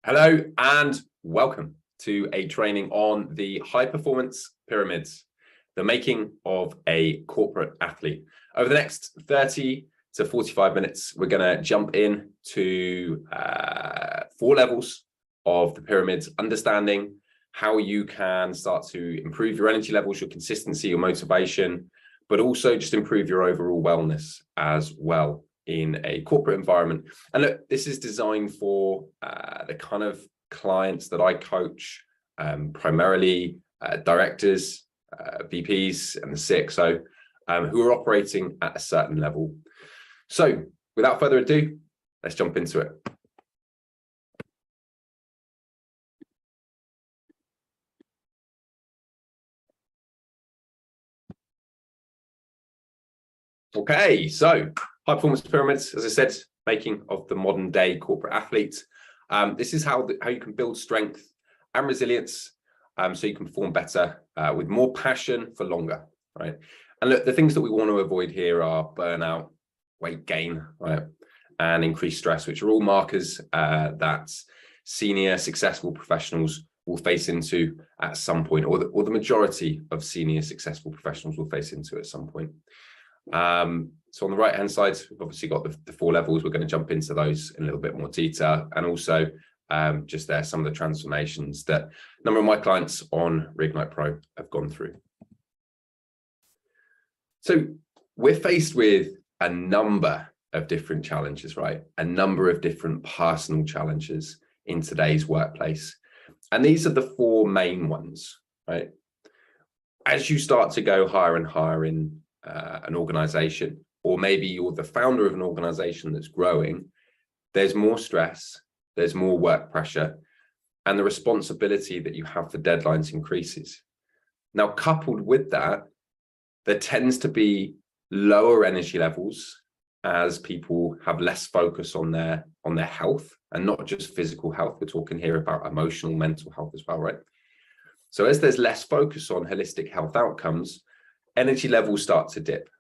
Hello and welcome to a training on the high performance pyramids, the making of a corporate athlete. Over the next 30 to 45 minutes, we're going to jump in to 4 levels of the pyramids, understanding how you can start to improve your energy levels, your consistency, your motivation, but also just improve your overall wellness as well in a corporate environment. And look, this is designed for the kind of clients that I coach, primarily directors, VPs, and the CXO, who are operating at a certain level. So without further ado, let's jump into it. Okay, so high performance pyramids, as I said, making of the modern day corporate athlete. This is how you can build strength and resilience, so you can perform better with more passion for longer, right? And look, the things that we want to avoid here are burnout, weight gain, right, and increased stress, which are all markers that senior successful professionals will face into at some point, or the majority of senior successful professionals will face into at some point. So on the right hand side, we've obviously got the 4 levels. We're going to jump into those in a little bit more detail, and also just there some of the transformations that a number of my clients on Reignite Pro have gone through. So we're faced with a number of different challenges, right? A number of different personal challenges in today's workplace, and these are the 4 main ones, right? As you start to go higher and higher in an organization, or maybe you're the founder of an organization that's growing, there's more stress, there's more work pressure, and the responsibility that you have for deadlines increases. Now, coupled with that, there tends to be lower energy levels as people have less focus on their health, and not just physical health. We're talking here about emotional, mental health as well, right? So as there's less focus on holistic health outcomes, energy levels start to dip,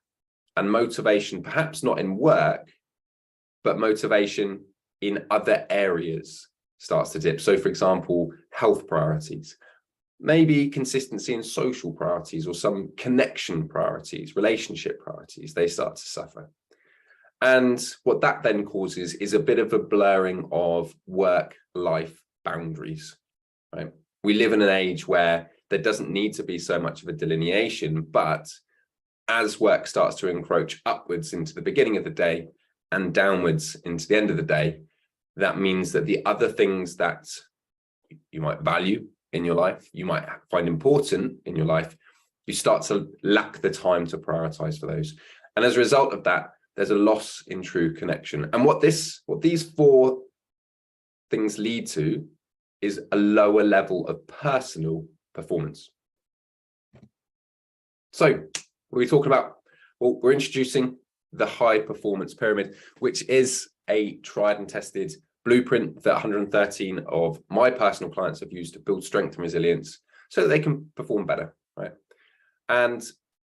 and motivation, perhaps not in work, but motivation in other areas starts to dip. So for example, health priorities, maybe consistency in social priorities, or some connection priorities, relationship priorities, they start to suffer. And what that then causes is a bit of a blurring of work-life boundaries, right? We live in an age where there doesn't need to be so much of a delineation, but as work starts to encroach upwards into the beginning of the day and downwards into the end of the day, that means that the other things that you might value in your life, you might find important in your life, you start to lack the time to prioritize for those. And as a result of that, there's a loss in true connection. And what these 4 things lead to is a lower level of personal performance. So what are we talking about? Well, we're introducing the high performance pyramid, which is a tried and tested blueprint that 113 of my personal clients have used to build strength and resilience so that they can perform better, right? And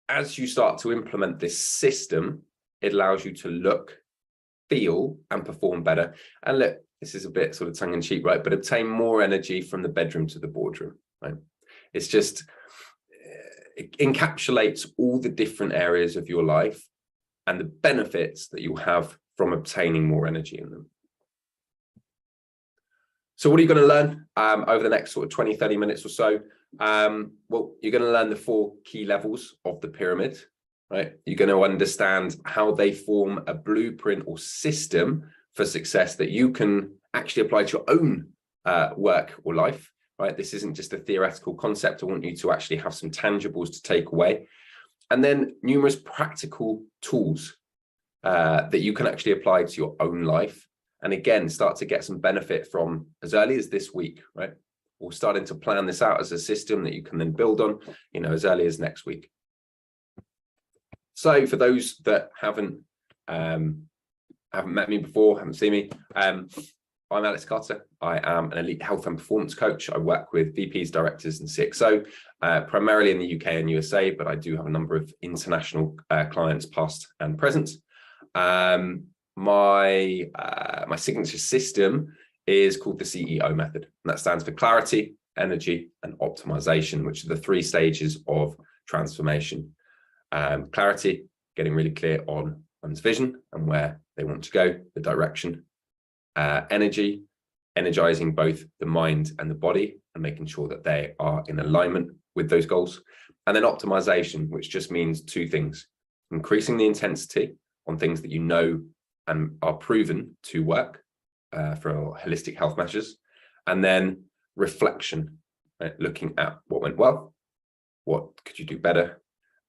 as you start to implement this system, it allows you to look, feel, and perform better. And look, this is a bit sort of tongue-in-cheek, right? But obtain more energy from the bedroom to the boardroom, right? It's just, it encapsulates all the different areas of your life and the benefits that you'll have from obtaining more energy in them. So what are you going to learn over the next sort of 20, 30 minutes or so? Well, you're going to learn the 4 key levels of the pyramid, right? You're going to understand how they form a blueprint or system for success that you can actually apply to your own work or life, right? This isn't just a theoretical concept. I want you to actually have some tangibles to take away. And then numerous practical tools that you can actually apply to your own life. And again, start to get some benefit from as early as this week, right? Or starting to plan this out as a system that you can then build on, as early as next week. So for those that haven't met me before, haven't seen me, I'm Alex Carter. I am an elite health and performance coach. I work with VPs, directors, and CXO, primarily in the UK and USA, but I do have a number of international clients, past and present. My signature system is called the CEO method. And that stands for clarity, energy, and optimization, which are the 3 stages of transformation. Clarity, getting really clear on one's vision and where they want to go, the direction. Energy, energizing both the mind and the body and making sure that they are in alignment with those goals. And then optimization, which just means 2 things: increasing the intensity on things that you know and are proven to work for holistic health measures, and then reflection, right? Looking at what went well, what could you do better,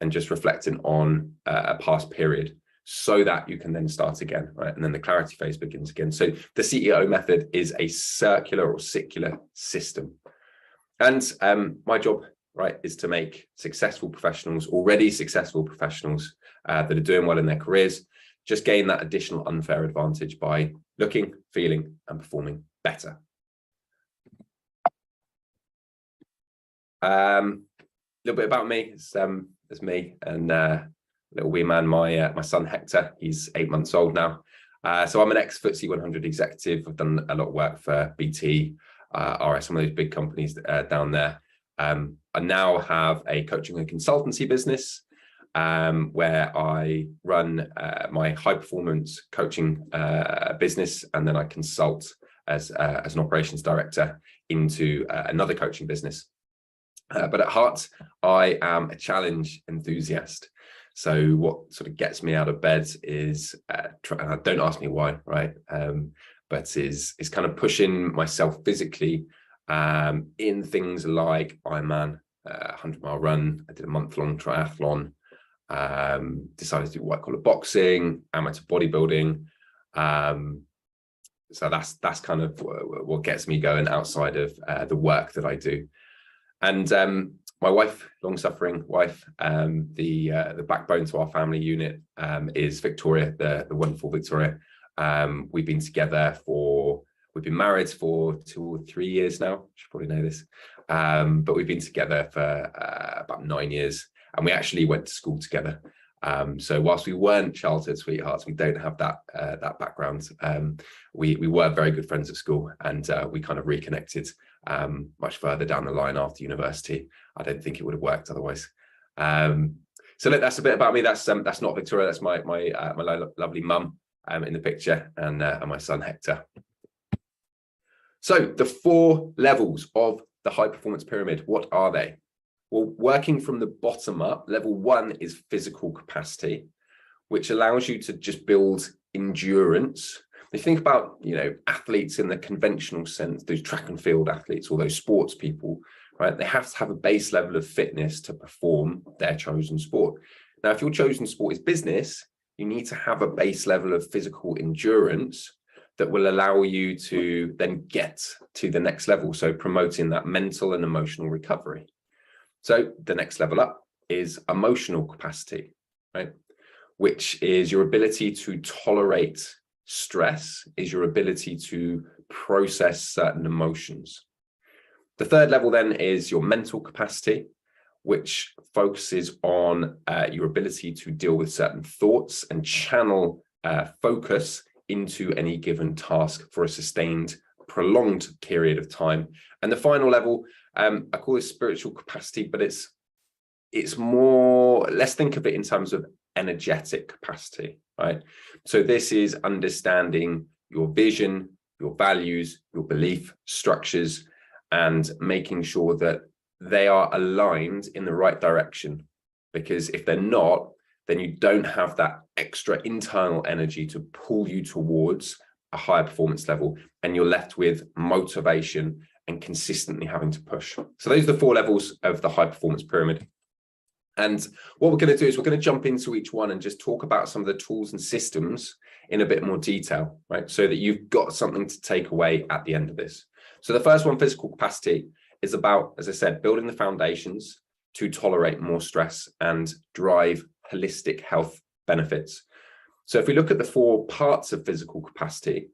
and just reflecting on a past period so that you can then start again, right? And then the clarity phase begins again. So the CEO method is a circular or secular system. And my job, right, is to make successful professionals, already successful professionals that are doing well in their careers, just gain that additional unfair advantage by looking, feeling, and performing better. A little bit about me. It's me and little wee man, my son Hector. He's 8 months old now. So I'm an ex-FTSE 100 executive. I've done a lot of work for BT, RS, some of those big companies down there. I now have a coaching and consultancy business where I run my high performance coaching business, and then I consult as an operations director into another coaching business. But at heart, I am a challenge enthusiast. So what sort of gets me out of bed is, don't ask me why, right? But is kind of pushing myself physically in things like Ironman, 100-mile run. I did a month-long triathlon, decided to do white collar boxing, amateur bodybuilding. So that's kind of what gets me going outside of the work that I do. And my wife, long-suffering wife, the backbone to our family unit is Victoria, the wonderful Victoria. We've been married for 2 or 3 years now. You should probably know this. But we've been together for about 9 years, and we actually went to school together. So whilst we weren't childhood sweethearts, we don't have that background. We were very good friends at school, and we kind of reconnected much further down the line after university. I don't think it would have worked otherwise. So look, that's a bit about me. That's not Victoria. That's my lovely mum in the picture, and my son Hector. So the 4 levels of the high performance pyramid, what are they? Well, working from the bottom up, level 1 is physical capacity, which allows you to just build endurance. If you think about, athletes in the conventional sense, those track and field athletes, or those sports people, right? They have to have a base level of fitness to perform their chosen sport. Now, if your chosen sport is business, you need to have a base level of physical endurance that will allow you to then get to the next level. So promoting that mental and emotional recovery. So the next level up is emotional capacity, right? Which is your ability to tolerate stress, is your ability to process certain emotions. The 3rd level then is your mental capacity, which focuses on your ability to deal with certain thoughts and channel focus into any given task for a sustained, prolonged period of time. And the final level, I call it spiritual capacity, but it's more, let's think of it in terms of energetic capacity, right? So this is understanding your vision, your values, your belief structures, and making sure that they are aligned in the right direction. Because if they're not, then you don't have that extra internal energy to pull you towards a higher performance level, and you're left with motivation and consistently having to push. So those are the 4 levels of the high performance pyramid. And what we're going to do is we're going to jump into each one and just talk about some of the tools and systems in a bit more detail, right? So that you've got something to take away at the end of this. So the first one, physical capacity, is about, as I said, building the foundations to tolerate more stress and drive holistic health benefits. So if we look at the 4 parts of physical capacity,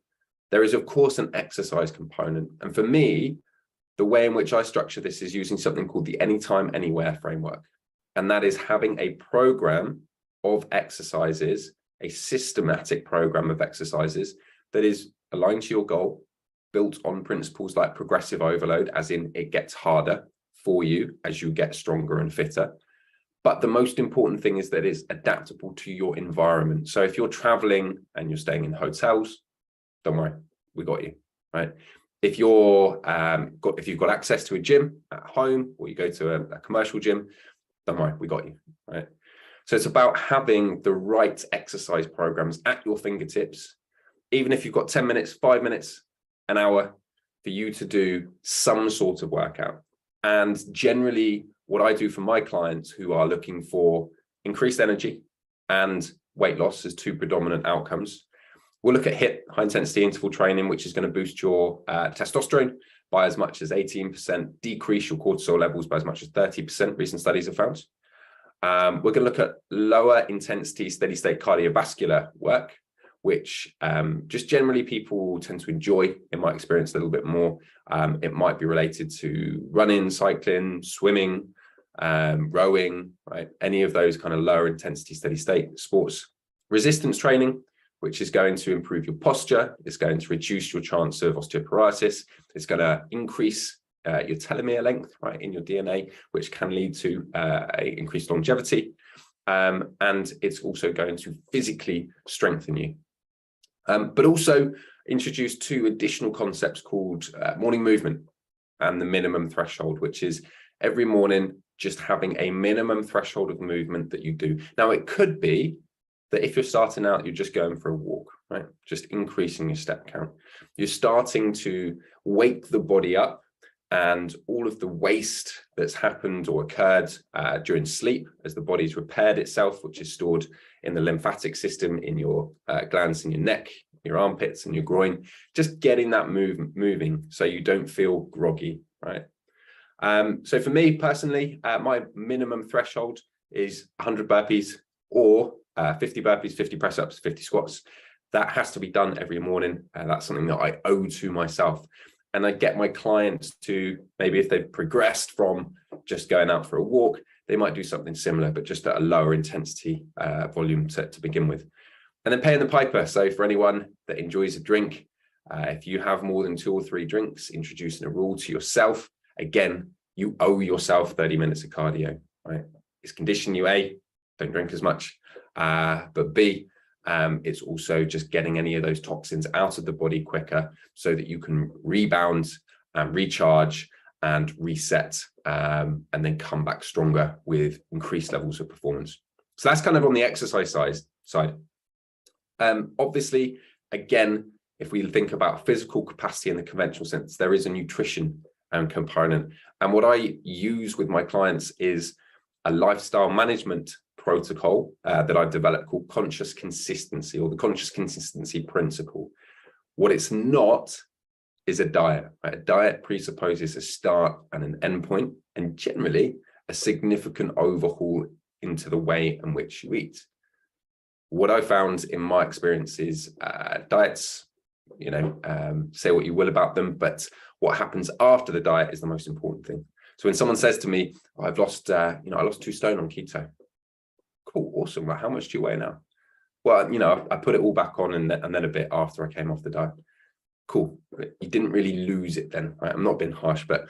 there is, of course, an exercise component. And for me, the way in which I structure this is using something called the Anytime, Anywhere framework. And that is having a program of exercises, a systematic program of exercises that is aligned to your goal, built on principles like progressive overload, as in it gets harder for you as you get stronger and fitter. But the most important thing is that it's adaptable to your environment. So if you're traveling and you're staying in hotels, don't worry, we got you, right? If you've got access to a gym at home, or you go to a commercial gym, don't worry, we got you, right? So it's about having the right exercise programs at your fingertips, even if you've got 10 minutes, 5 minutes, an hour for you to do some sort of workout. And generally, what I do for my clients who are looking for increased energy and weight loss as two predominant outcomes, we'll look at HIIT, high intensity interval training, which is going to boost your testosterone by as much as 18%, decrease your cortisol levels by as much as 30%, recent studies have found. We're going to look at lower intensity steady state cardiovascular work, which just generally people tend to enjoy, in my experience, a little bit more. It might be related to running, cycling, swimming, rowing, right? Any of those kind of lower intensity steady state sports. Resistance training, which is going to improve your posture. It's going to reduce your chance of osteoporosis. It's going to increase your telomere length, right, in your DNA, which can lead to increased longevity. And it's also going to physically strengthen you. But also introduce two additional concepts called morning movement and the minimum threshold, which is every morning just having a minimum threshold of movement that you do. Now, it could be that if you're starting out, you're just going for a walk, right? Just increasing your step count. You're starting to wake the body up, and all of the waste that's happened or occurred during sleep as the body's repaired itself, which is stored in the lymphatic system, in your glands in your neck, your armpits and your groin, just getting that moving so you don't feel groggy, right? So for me personally, my minimum threshold is 100 burpees or 50 burpees, 50 press-ups, 50 squats. That has to be done every morning. That's something that I owe to myself. And I get my clients to, maybe if they've progressed from just going out for a walk, they might do something similar, but just at a lower intensity volume to begin with. And then paying the piper. So for anyone that enjoys a drink, if you have more than 2 or 3 drinks, introducing a rule to yourself. Again, you owe yourself 30 minutes of cardio, right? It's condition you A, don't drink as much, but B, it's also just getting any of those toxins out of the body quicker so that you can rebound and recharge and reset, and then come back stronger with increased levels of performance. So that's kind of on the exercise side. Obviously, again, if we think about physical capacity in the conventional sense, there is a nutrition component. And what I use with my clients is a lifestyle management protocol that I've developed called conscious consistency, or the conscious consistency principle. What it's not is a diet. Right? A diet presupposes a start and an end point, and generally a significant overhaul into the way in which you eat. What I found in my experience is diets, say what you will about them, but what happens after the diet is the most important thing. So when someone says to me, oh, I've lost, I lost 2 stone on keto. Cool, awesome. Well, how much do you weigh now? Well, I put it all back on and then a bit after I came off the diet. Cool. You didn't really lose it then, right? I'm not being harsh, but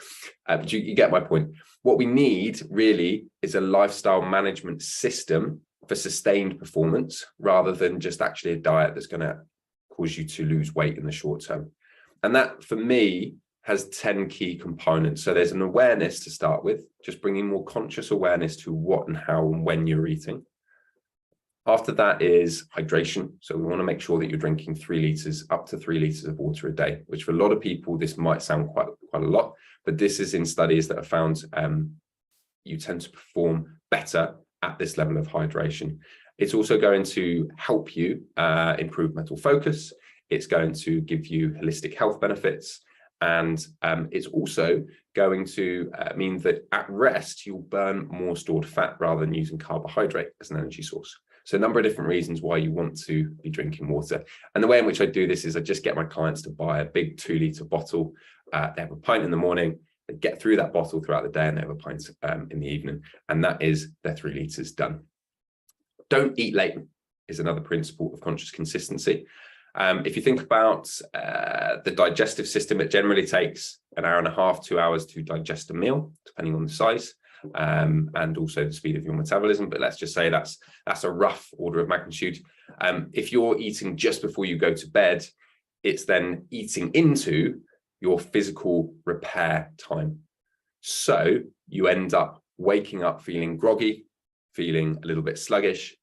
you get my point. What we need really is a lifestyle management system for sustained performance, rather than just actually a diet that's going to cause you to lose weight in the short term. And that, for me, has 10 key components. So there's an awareness to start with, just bringing more conscious awareness to what and how and when you're eating. After that is hydration. So we want to make sure that you're drinking 3 liters, up to 3 liters of water a day, which for a lot of people, this might sound quite a lot, but this is in studies that have found you tend to perform better at this level of hydration. It's also going to help you improve mental focus. It's going to give you holistic health benefits. And it's also going to mean that at rest, you'll burn more stored fat rather than using carbohydrate as an energy source. So a number of different reasons why you want to be drinking water. And the way in which I do this is I just get my clients to buy a big 2-liter bottle. They have a pint in the morning, they get through that bottle throughout the day, and they have a pint in the evening. And that is their 3 liters done. Don't eat late is another principle of conscious consistency. If you think about the digestive system, it generally takes an hour and a half, 2 hours to digest a meal, depending on the size, and also the speed of your metabolism. But let's just say that's a rough order of magnitude. If you're eating just before you go to bed, it's then eating into your physical repair time. So you end up waking up feeling groggy, feeling a little bit sluggish.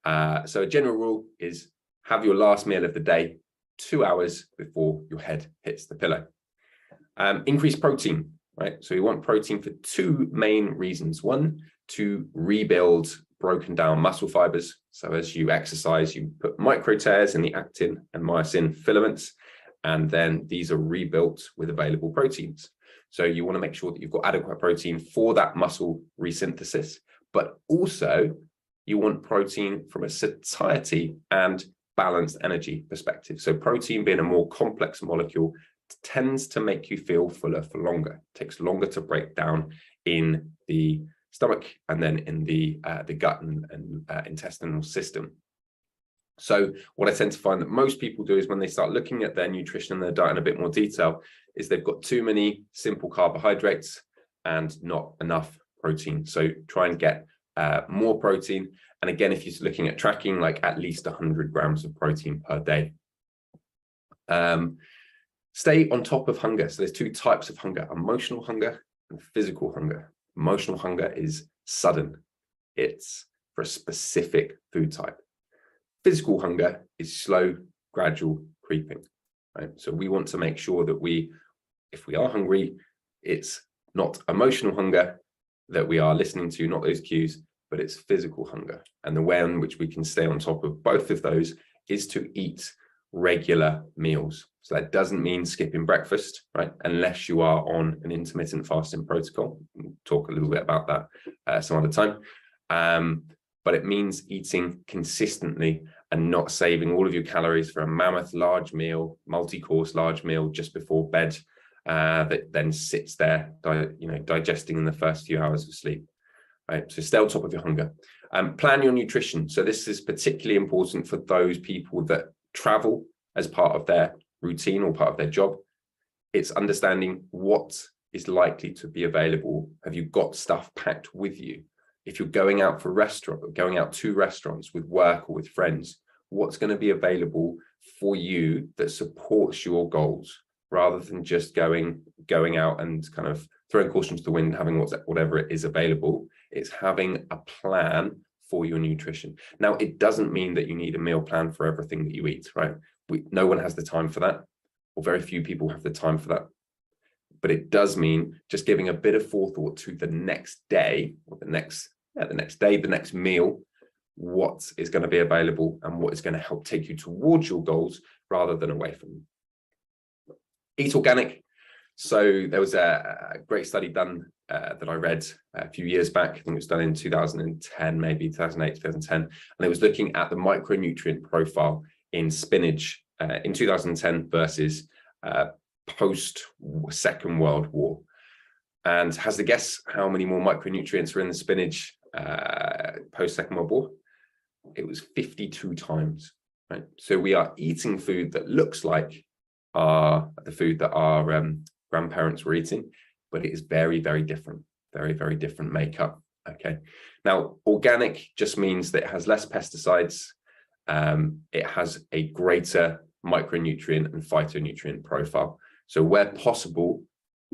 So a general rule is have your last meal of the day 2 hours before your head hits the pillow. Increase protein, right? So you want protein for two main reasons. One, to rebuild broken down muscle fibers. So as you exercise, you put micro tears in the actin and myosin filaments, and then these are rebuilt with available proteins. So you want to make sure that you've got adequate protein for that muscle resynthesis, but also you want protein from a satiety and balanced energy perspective. So protein, being a more complex molecule, tends to make you feel fuller for longer. It takes longer to break down in the stomach and then in the gut and intestinal system. So what I tend to find that most people do is when they start looking at their nutrition and their diet in a bit more detail, is they've got too many simple carbohydrates and not enough protein. So try and get more protein. And again, if you're looking at tracking, like at least 100 grams of protein per day. Stay on top of hunger. So there's two types of hunger: emotional hunger and physical hunger. Emotional hunger is sudden. It's for a specific food type. Physical hunger is slow, gradual, creeping, right? So we want to make sure that if we are hungry, it's not emotional hunger that we are listening to, not those cues, but it's physical hunger. And the way in which we can stay on top of both of those is to eat regular meals. So that doesn't mean skipping breakfast, right? Unless you are on an intermittent fasting protocol. We'll talk a little bit about that some other time. But it means eating consistently and not saving all of your calories for a mammoth large meal, multi-course large meal just before bed that then sits there, digesting in the first few hours of sleep. Right, so stay on top of your hunger. Plan your nutrition. So this is particularly important for those people that travel as part of their routine or part of their job. It's understanding what is likely to be available. Have you got stuff packed with you? If you're going out to restaurants with work or with friends, what's going to be available for you that supports your goals, rather than just going out and kind of throwing caution to the wind, having whatever it is available. It's having a plan for your nutrition. Now, it doesn't mean that you need a meal plan for everything that you eat, right? No one has the time for that, or very few people have the time for that. But it does mean just giving a bit of forethought to the next day, or the next meal, what is going to be available and what is going to help take you towards your goals rather than away from them. Eat organic. So there was a great study done that I read a few years back. I think it was done in 2010, maybe 2008, 2010. And it was looking at the micronutrient profile in spinach in 2010 versus post Second World War. And has to guess how many more micronutrients are in the spinach post Second World War? It was 52 times, right? So we are eating food that looks like the food that our grandparents were eating, but it is very, very different, very, very different makeup. Okay. Now, organic just means that it has less pesticides. It has a greater micronutrient and phytonutrient profile. So where possible,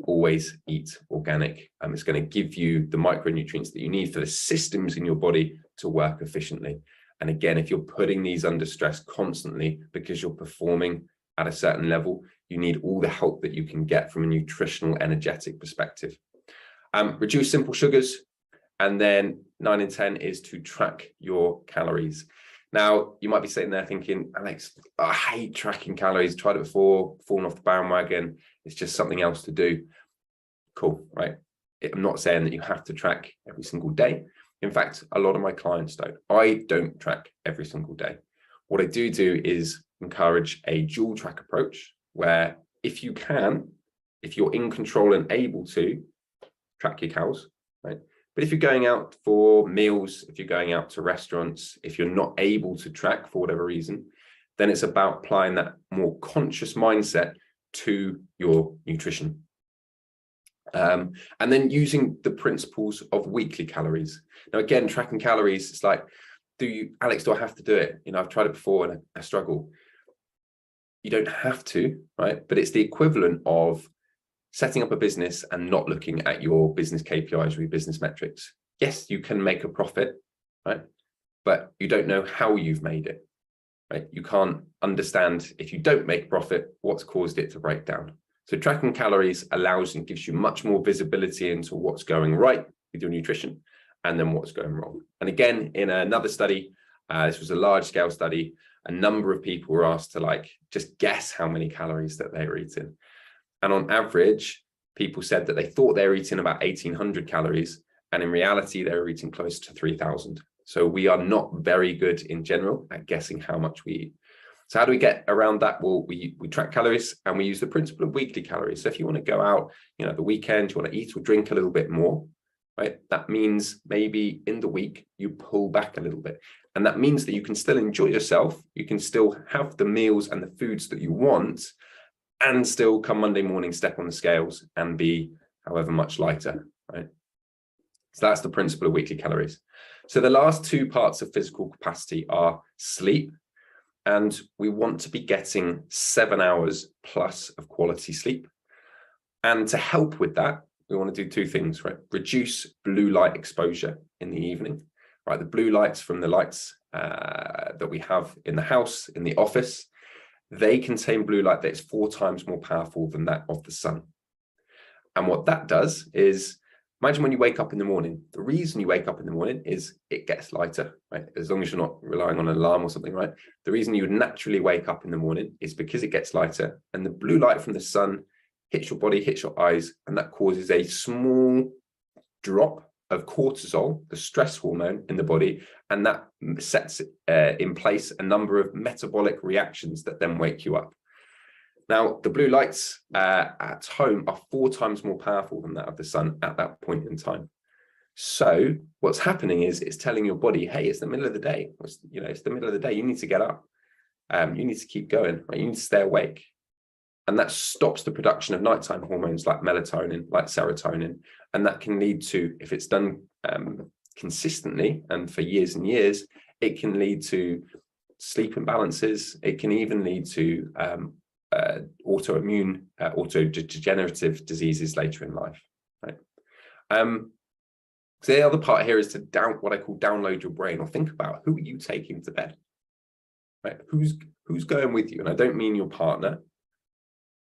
always eat organic. It's going to give you the micronutrients that you need for the systems in your body to work efficiently. And again, if you're putting these under stress constantly because you're performing at a certain level, you need all the help that you can get from a nutritional, energetic perspective. Reduce simple sugars. And then 9 and 10 is to track your calories. Now, you might be sitting there thinking, Alex, I hate tracking calories. Tried it before, fallen off the bandwagon. It's just something else to do. Cool, right? I'm not saying that you have to track every single day. In fact, a lot of my clients don't. I don't track every single day. What I do is encourage a dual track approach where if you can, if you're in control and able to, track your calories, right? But if you're going out for meals, if you're going out to restaurants, if you're not able to track for whatever reason, then it's about applying that more conscious mindset to your nutrition. And then using the principles of weekly calories. Now, again, tracking calories, it's like, Alex, do I have to do it? You know, I've tried it before and I struggle. You don't have to, right? But it's the equivalent of setting up a business and not looking at your business KPIs or your business metrics. Yes, you can make a profit, right? But you don't know how you've made it, right? You can't understand, if you don't make profit, what's caused it to break down. So tracking calories allows and gives you much more visibility into what's going right with your nutrition and then what's going wrong. And again, in another study, this was a large scale study, a number of people were asked to just guess how many calories that they were eating. And on average, people said that they thought they were eating about 1,800 calories. And in reality, they were eating close to 3,000. So we are not very good in general at guessing how much we eat. So how do we get around that? Well, we track calories and we use the principle of weekly calories. So if you want to go out, the weekend, you want to eat or drink a little bit more, right? That means maybe in the week, you pull back a little bit. And that means that you can still enjoy yourself. You can still have the meals and the foods that you want and still come Monday morning, step on the scales and be however much lighter, right? So that's the principle of weekly calories. So the last two parts of physical capacity are sleep. And we want to be getting 7 hours plus of quality sleep. And to help with that, we want to do two things, right? Reduce blue light exposure in the evening, right? The blue lights from the lights that we have in the house, in the office, they contain blue light that is 4 times more powerful than that of the sun. And what that does is, imagine when you wake up in the morning, the reason you wake up in the morning is it gets lighter, right? As long as you're not relying on an alarm or something, right? The reason you would naturally wake up in the morning is because it gets lighter and the blue light from the sun hits your body, hits your eyes, and that causes a small drop of cortisol, the stress hormone in the body, and that sets in place a number of metabolic reactions that then wake you up. Now, the blue lights at home are 4 times more powerful than that of the sun at that point in time. So what's happening is it's telling your body, hey, it's the middle of the day. It's the middle of the day. You need to get up. You need to keep going. Right? You need to stay awake. And that stops the production of nighttime hormones like melatonin, like serotonin. And that can lead to, if it's done consistently and for years and years, it can lead to sleep imbalances. It can even lead to autoimmune, autodegenerative diseases later in life, right? So the other part here is to what I call download your brain, or think about, who are you taking to bed, right? Who's going with you? And I don't mean your partner.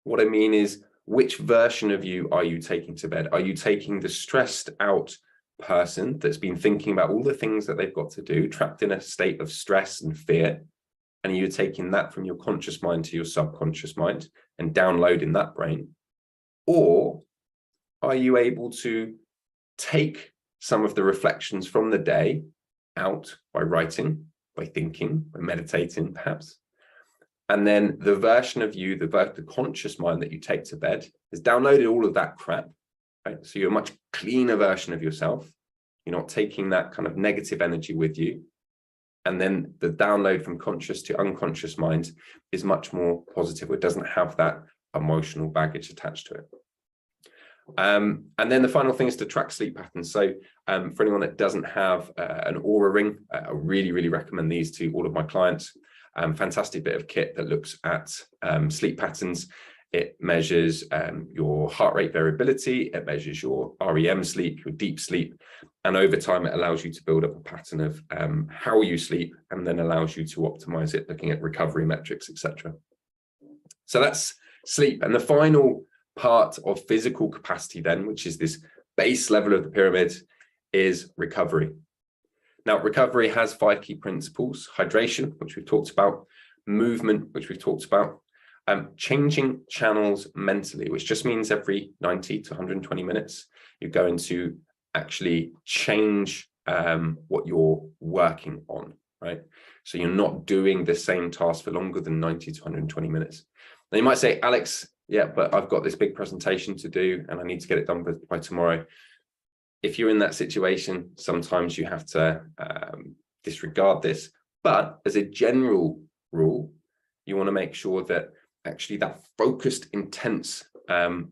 What I mean is, which version of you are you taking to bed? Are you taking the stressed out person that's been thinking about all the things that they've got to do, trapped in a state of stress and fear? And you're taking that from your conscious mind to your subconscious mind and downloading that brain? Or are you able to take some of the reflections from the day out by writing, by thinking, by meditating perhaps? And then the version of you, the conscious mind that you take to bed has downloaded all of that crap, right? So you're a much cleaner version of yourself. You're not taking that kind of negative energy with you. And then the download from conscious to unconscious mind is much more positive. It doesn't have that emotional baggage attached to it. And then the final thing is to track sleep patterns. So for anyone that doesn't have an Oura ring, I really, really recommend these to all of my clients. Fantastic bit of kit that looks at sleep patterns. It measures your heart rate variability. It measures your REM sleep, your deep sleep. And over time, it allows you to build up a pattern of how you sleep, and then allows you to optimize it, looking at recovery metrics, etc. So that's sleep. And the final part of physical capacity then, which is this base level of the pyramid, is recovery. Now, recovery has 5 key principles: hydration, which we've talked about; movement, which we've talked about; changing channels mentally, which just means every 90 to 120 minutes, you're going to actually change what you're working on, right? So you're not doing the same task for longer than 90 to 120 minutes. Now you might say, Alex, yeah, but I've got this big presentation to do and I need to get it done by tomorrow. If you're in that situation, sometimes you have to disregard this. But as a general rule, You want to make sure that actually that focused, intense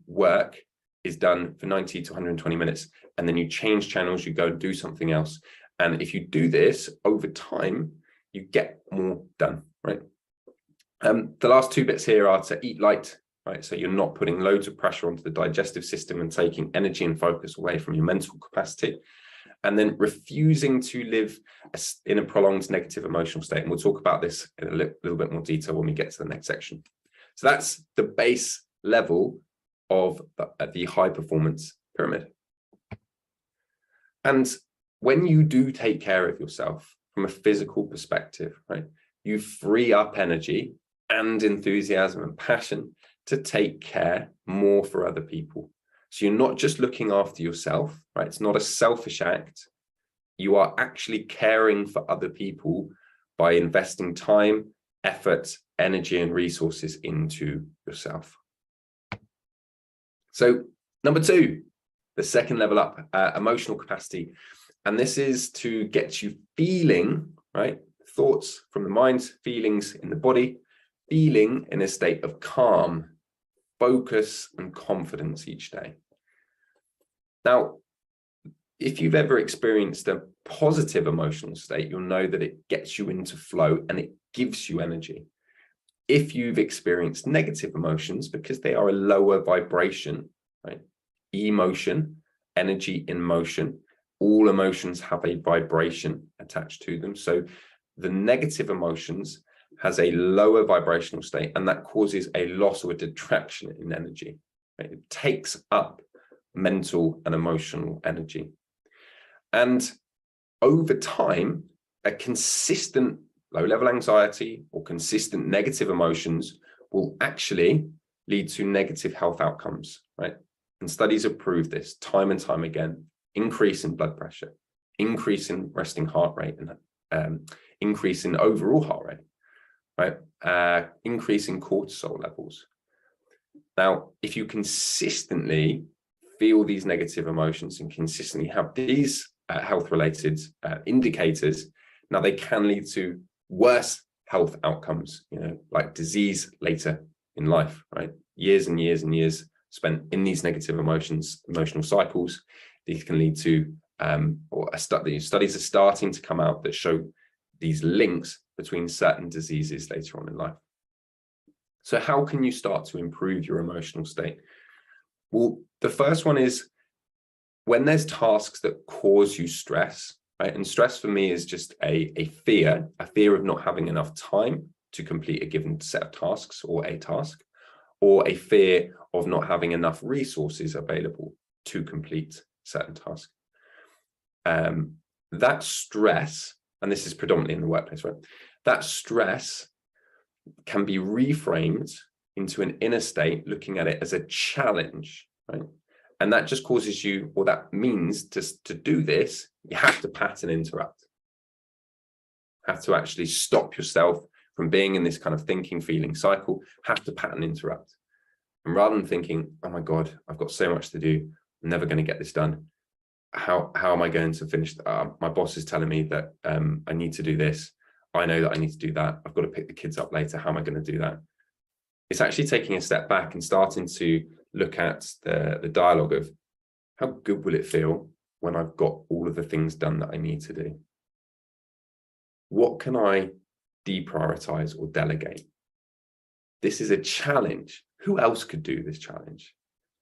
work is done for 90 to 120 minutes, and then you change channels, you go and do something else. And if you do this over time, you get more done, right? The last two bits here are to eat light, right? So you're not putting loads of pressure onto the digestive system and taking energy and focus away from your mental capacity. And then refusing to live in a prolonged negative emotional state. And we'll talk about this in a little bit more detail when we get to the next section. So that's the base level of the high performance pyramid. And when you do take care of yourself from a physical perspective, right, you free up energy and enthusiasm and passion to take care more for other people. So you're not just looking after yourself, right? It's not a selfish act. You are actually caring for other people by investing time, effort, energy, and resources into yourself. So number two, the second level up, emotional capacity. And this is to get you feeling, right? Thoughts from the mind, feelings in the body, feeling in a state of calm, focus, and confidence each day. Now, if you've ever experienced a positive emotional state, you'll know that it gets you into flow and it gives you energy. If you've experienced negative emotions, because they are a lower vibration, right? Emotion, energy in motion, all emotions have a vibration attached to them. So the negative emotions has a lower vibrational state, and that causes a loss or a detraction in energy. Right? It takes up mental and emotional energy. And over time, a consistent low-level anxiety or consistent negative emotions will actually lead to negative health outcomes, right? And studies have proved this time and time again. Increase in blood pressure, increase in resting heart rate, and increase in overall heart rate, right? Increase in cortisol levels. Now, if you consistently feel these negative emotions and consistently have these health-related indicators, now they can lead to worse health outcomes, like disease later in life, right? Years and years and years spent in these negative emotional cycles. These can lead to, studies are starting to come out that show these links between certain diseases later on in life. So how can you start to improve your emotional state? Well, the first one is when there's tasks that cause you stress, right? And stress for me is just a fear of not having enough time to complete a given set of tasks or a task, or a fear of not having enough resources available to complete certain tasks. That stress, and this is predominantly in the workplace, right? That stress can be reframed into an inner state, looking at it as a challenge, right? And that just causes you, or that means to do this, you have to pattern interrupt. Have to actually stop yourself from being in this kind of thinking, feeling cycle, have to pattern interrupt. And rather than thinking, oh my God, I've got so much to do, I'm never going to get this done. How am I going to finish? My boss is telling me that I need to do this. I know that I need to do that. I've got to pick the kids up later. How am I going to do that? It's actually taking a step back and starting to look at the dialogue of how good will it feel when I've got all of the things done that I need to do? What can I deprioritize or delegate? This is a challenge. Who else could do this challenge?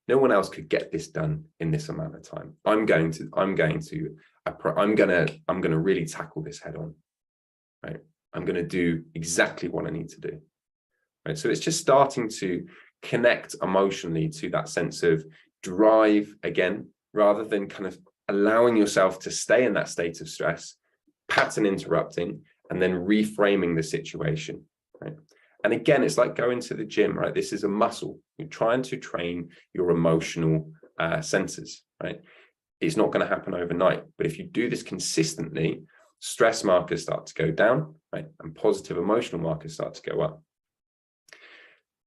No one else could get this done in this amount of time. I'm going to really tackle this head on, right? I'm going to do exactly what I need to do, right? So it's just starting to connect emotionally to that sense of drive again, rather than kind of allowing yourself to stay in that state of stress, pattern interrupting, and then reframing the situation, right? And again, it's like going to the gym, right? This is a muscle. You're trying to train your emotional senses, right? It's not going to happen overnight. But if you do this consistently, stress markers start to go down, right? And positive emotional markers start to go up.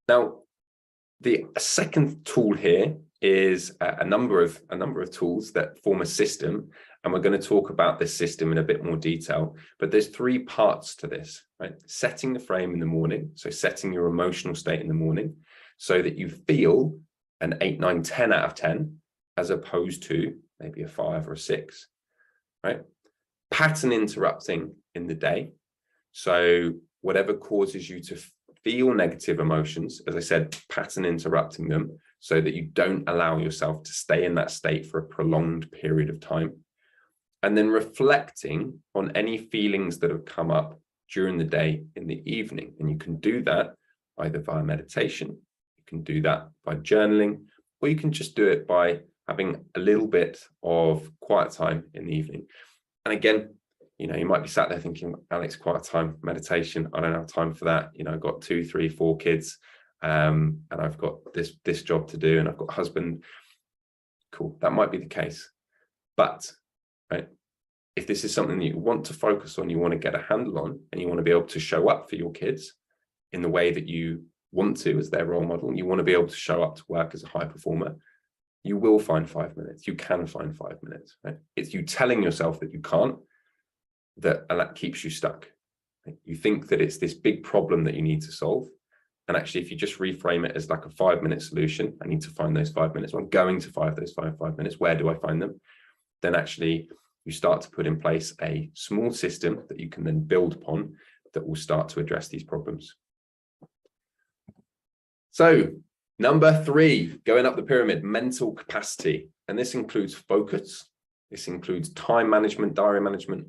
Now, the second tool here is a number of tools that form a system, And we're going to talk about this system in a bit more detail, but there's 3 parts to this, right? Setting the frame in the morning, so setting your emotional state in the morning so that you feel an 8, 9, 10 out of 10, as opposed to maybe a 5 or a 6, right? Pattern interrupting in the day. So whatever causes you to feel negative emotions, as I said, pattern interrupting them so that you don't allow yourself to stay in that state for a prolonged period of time. And then reflecting on any feelings that have come up during the day in the evening. And you can do that either via meditation, you can do that by journaling, or you can just do it by having a little bit of quiet time in the evening. And again, you know, you might be sat there thinking, Alex, quiet time, meditation, I don't have time for that. You know, I've got 2, 3, 4 kids, and I've got this job to do, and I've got a husband. Cool, that might be the case. But, right, if this is something that you want to focus on, you want to get a handle on, and you want to be able to show up for your kids in the way that you want to as their role model, and you want to be able to show up to work as a high performer, you will find 5 minutes. You can find 5 minutes, right? It's you telling yourself that you can't, that keeps you stuck. You think that it's this big problem that you need to solve. And actually, if you just reframe it as like a 5-minute solution, I need to find those 5 minutes. I'm going to find those five minutes. Where do I find them? Then actually, you start to put in place a small system that you can then build upon that will start to address these problems. So number 3, going up the pyramid, mental capacity. And this includes focus. This includes time management, diary management,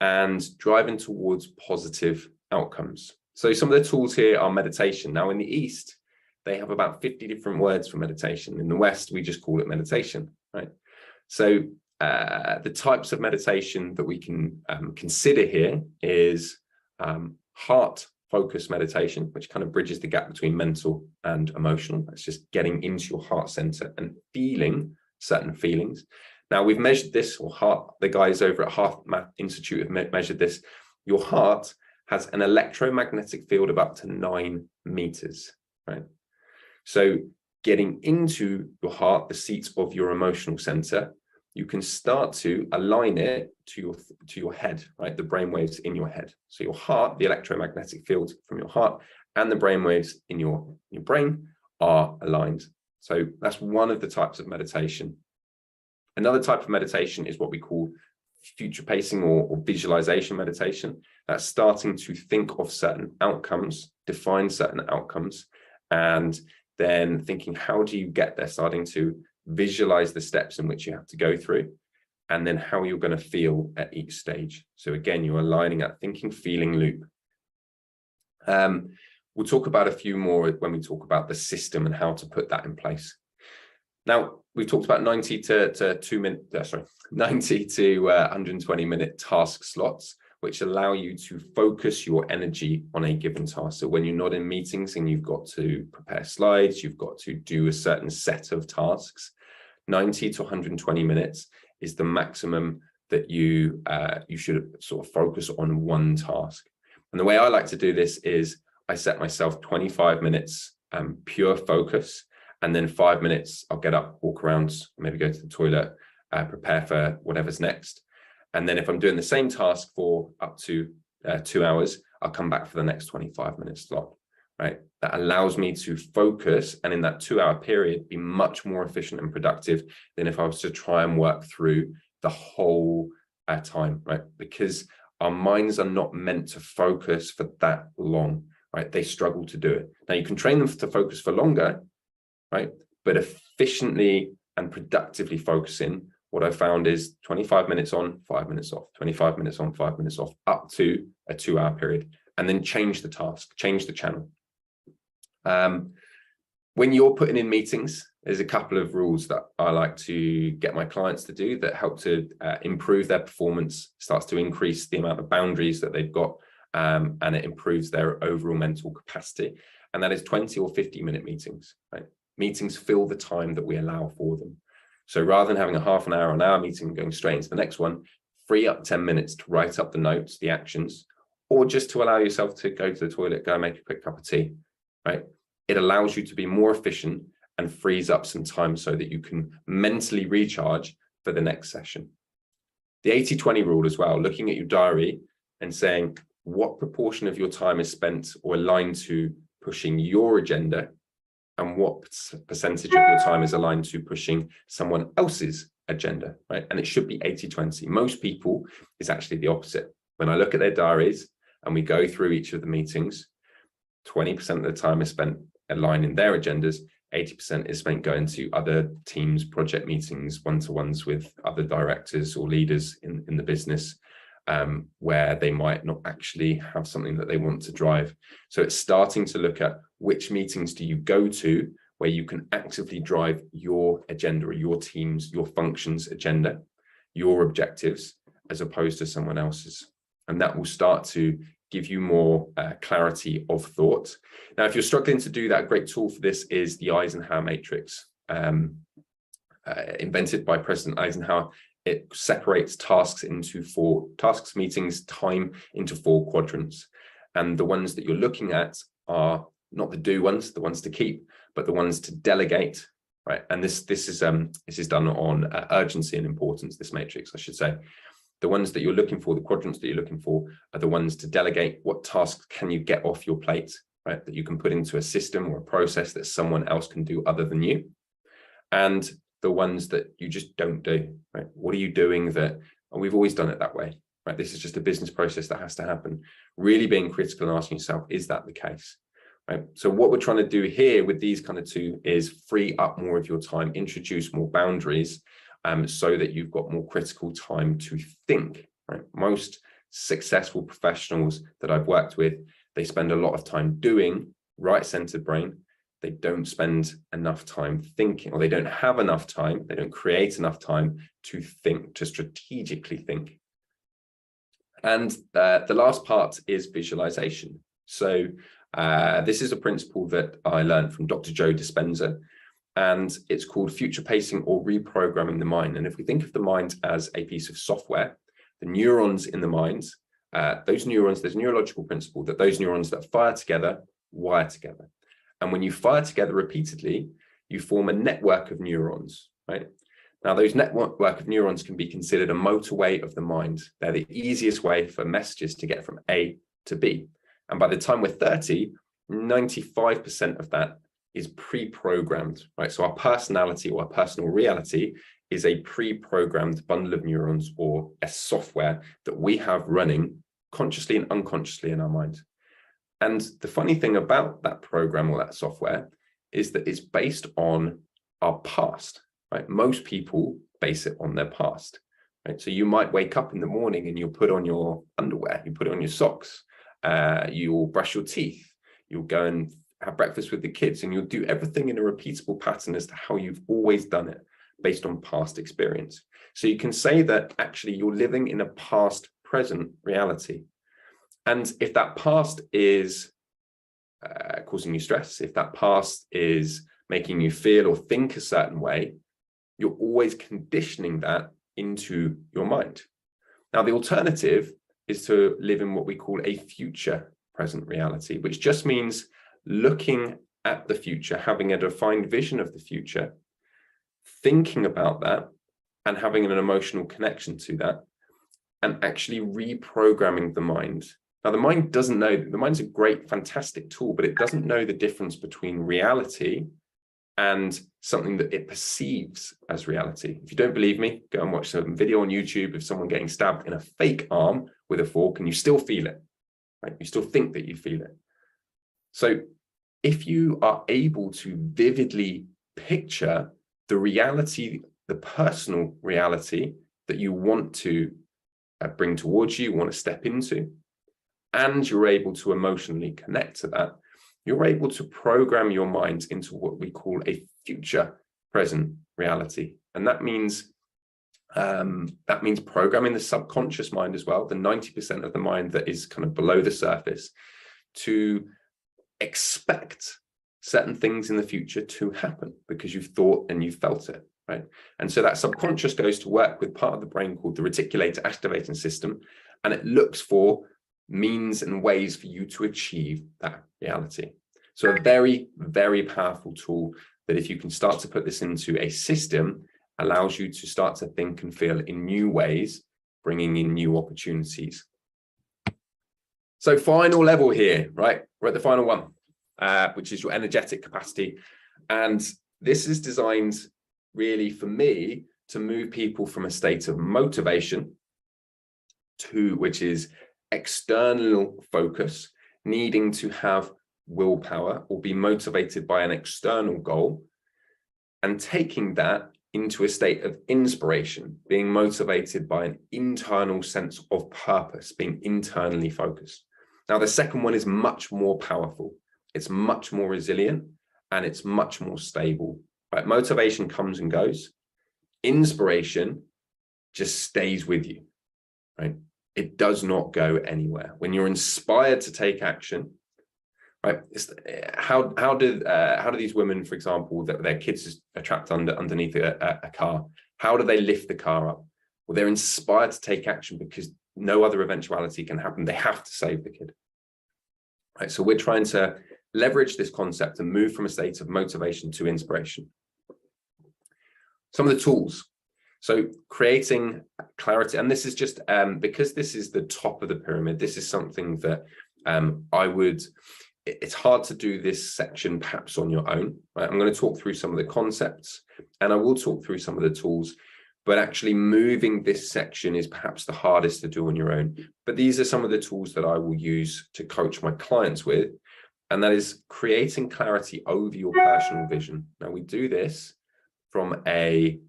and driving towards positive outcomes. So some of the tools here are meditation. Now in the East, they have about 50 different words for meditation. In the West, we just call it meditation, right? So the types of meditation that we can consider here is heart focus meditation, which kind of bridges the gap between mental and emotional. That's just getting into your heart center and feeling certain feelings. Now we've measured this, or the guys over at Heart Math Institute have measured this. Your heart has an electromagnetic field of up to 9 meters, right? So getting into your heart, the seat of your emotional center, you can start to align it to your head, right? The brain waves in your head. So your heart, the electromagnetic field from your heart, and the brain waves in your brain are aligned. So that's one of the types of meditation. Another type of meditation is what we call future pacing or visualization meditation. That's starting to think of certain outcomes, define certain outcomes, and then thinking, how do you get there? Starting to visualize the steps in which you have to go through, and then how you're going to feel at each stage. So again, you're aligning that thinking, feeling loop. We'll talk about a few more when we talk about the system and how to put that in place. Now, we've talked about 90 to 120 minute task slots, which allow you to focus your energy on a given task. So when you're not in meetings and you've got to prepare slides, you've got to do a certain set of tasks, 90 to 120 minutes is the maximum that you should sort of focus on one task. And the way I like to do this is I set myself 25 minutes pure focus, and then 5 minutes I'll get up, walk around, maybe go to the toilet, prepare for whatever's next. And then if I'm doing the same task for up to 2 hours, I'll come back for the next 25-minute slot, right? That allows me to focus, and in that 2-hour period, be much more efficient and productive than if I was to try and work through the whole time, right? Because our minds are not meant to focus for that long, right? They struggle to do it. Now, you can train them to focus for longer, right? But efficiently and productively focusing, what I found is 25 minutes on, 5 minutes off, 25 minutes on, 5 minutes off, up to a 2-hour period, and then change the task, change the channel. When you're putting in meetings, there's a couple of rules that I like to get my clients to do that help to improve their performance, starts to increase the amount of boundaries that they've got, and it improves their overall mental capacity. And that is 20 or 50-minute meetings, right? Meetings fill the time that we allow for them. So rather than having a half an hour or an hour meeting and going straight into the next one, free up 10 minutes to write up the notes, the actions, or just to allow yourself to go to the toilet, go and make a quick cup of tea, right? It allows you to be more efficient and frees up some time so that you can mentally recharge for the next session. The 80-20 rule as well, looking at your diary and saying what proportion of your time is spent or aligned to pushing your agenda, and what percentage of your time is aligned to pushing someone else's agenda, right? And it should be 80-20. Most people, it's actually the opposite. When I look at their diaries and we go through each of the meetings, 20% of the time is spent aligning their agendas, 80% is spent going to other teams, project meetings, one-to-ones with other directors or leaders in the business, where they might not actually have something that they want to drive. So it's starting to look at which meetings do you go to where you can actively drive your agenda or your team's, your function's agenda, your objectives, as opposed to someone else's. And that will start to give you more clarity of thought. Now, if you're struggling to do that, a great tool for this is the Eisenhower matrix, invented by President Eisenhower. It separates tasks into meetings, time into 4 quadrants. And the ones that you're looking at are not the do ones, the ones to keep, but the ones to delegate, right? And this is done on urgency and importance, this matrix, I should say. The ones that you're looking for, the quadrants that you're looking for, are the ones to delegate. What tasks can you get off your plate, right? That you can put into a system or a process that someone else can do other than you. And the ones that you just don't do, right? What are you doing that, and we've always done it that way, right? This is just a business process that has to happen. Really being critical and asking yourself, is that the case, right? So what we're trying to do here with these kind of 2 is free up more of your time, introduce more boundaries, so that you've got more critical time to think, right? Most successful professionals that I've worked with, they spend a lot of time doing, right-centered brain. They don't spend enough time thinking, or they don't have enough time, they don't create enough time to think, to strategically think. And the last part is visualization. So this is a principle that I learned from Dr. Joe Dispenza, and it's called future pacing or reprogramming the mind. And if we think of the mind as a piece of software, the neurons in the mind, those neurons, there's a neurological principle that those neurons that fire together, wire together. And when you fire together repeatedly, you form a network of neurons, right? Now, those network of neurons can be considered a motorway of the mind. They're the easiest way for messages to get from A to B. And by the time we're 30, 95% of that is pre-programmed, right? So our personality or our personal reality is a pre-programmed bundle of neurons, or a software that we have running consciously and unconsciously in our mind. And the funny thing about that program or that software is that it's based on our past, right? Most people base it on their past, right? So you might wake up in the morning and you'll put on your underwear, you put on your socks, you'll brush your teeth, you'll go and have breakfast with the kids, and you'll do everything in a repeatable pattern as to how you've always done it based on past experience. So you can say that actually you're living in a past present reality. And if that past is causing you stress, if that past is making you feel or think a certain way, you're always conditioning that into your mind. Now, the alternative is to live in what we call a future present reality, which just means looking at the future, having a defined vision of the future, thinking about that, and having an emotional connection to that, and actually reprogramming the mind. Now, the mind doesn't know, the mind's a great, fantastic tool, but it doesn't know the difference between reality and something that it perceives as reality. If you don't believe me, go and watch some video on YouTube of someone getting stabbed in a fake arm with a fork, and you still feel it, right? You still think that you feel it. So if you are able to vividly picture the reality, the personal reality that you want to bring towards you, want to step into, and you're able to emotionally connect to that, you're able to program your mind into what we call a future present reality. And that means programming the subconscious mind as well, the 90% of the mind that is kind of below the surface, to expect certain things in the future to happen because you've thought and you've felt it, right? And so that subconscious goes to work with part of the brain called the reticular activating system, and it looks for means and ways for you to achieve that reality. So a very, very powerful tool that, if you can start to put this into a system, allows you to start to think and feel in new ways bringing in new opportunities. So final level here, right? We're at the final one, which is your energetic capacity. And this is designed really for me to move people from a state of motivation to, which is external focus, needing to have willpower or be motivated by an external goal, and taking that into a state of inspiration, being motivated by an internal sense of purpose, being internally focused. Now, the second one is much more powerful. It's much more resilient and it's much more stable. Right? Motivation comes and goes. Inspiration just stays with you, right? It does not go anywhere. When you're inspired to take action, right? How do these women, for example, that their kids are trapped underneath a car? How do they lift the car up? Well, they're inspired to take action because no other eventuality can happen. They have to save the kid. Right. So we're trying to leverage this concept and move from a state of motivation to inspiration. Some of the tools. So creating clarity, and this is just because this is the top of the pyramid, this is something that it's hard to do this section perhaps on your own, right? I'm going to talk through some of the concepts and I will talk through some of the tools, but actually moving this section is perhaps the hardest to do on your own. But these are some of the tools that I will use to coach my clients with, and that is creating clarity over your personal vision. Now, we do this from a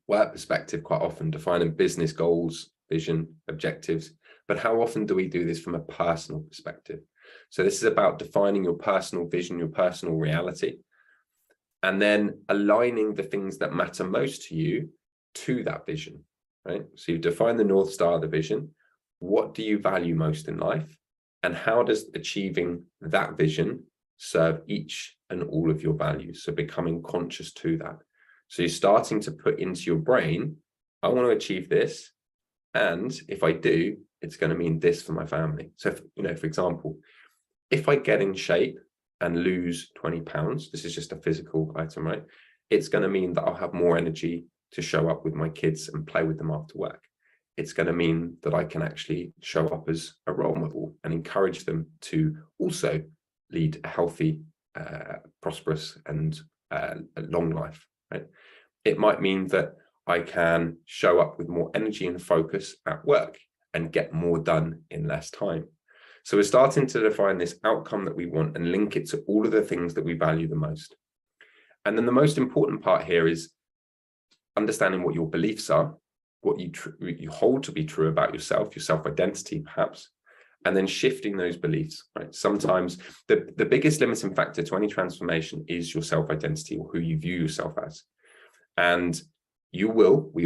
work perspective quite often, defining business goals, vision, objectives, but how often do we do this from a personal perspective? So this is about defining your personal vision, your personal reality, and then aligning the things that matter most to you to that vision, right? So you define the North Star of the vision. What do you value most in life? And how does achieving that vision serve each and all of your values? So becoming conscious to that. So you're starting to put into your brain, I want to achieve this. And if I do, it's going to mean this for my family. So, for example, if I get in shape and lose 20 pounds, this is just a physical item, right? It's going to mean that I'll have more energy to show up with my kids and play with them after work. It's going to mean that I can actually show up as a role model and encourage them to also lead a healthy, prosperous and a long life, right? It might mean that I can show up with more energy and focus at work and get more done in less time. So we're starting to define this outcome that we want and link it to all of the things that we value the most. And then the most important part here is understanding what your beliefs are, what you hold to be true about yourself, your self-identity perhaps, and then shifting those beliefs, right? Sometimes the biggest limiting factor to any transformation is your self-identity or who you view yourself as. And we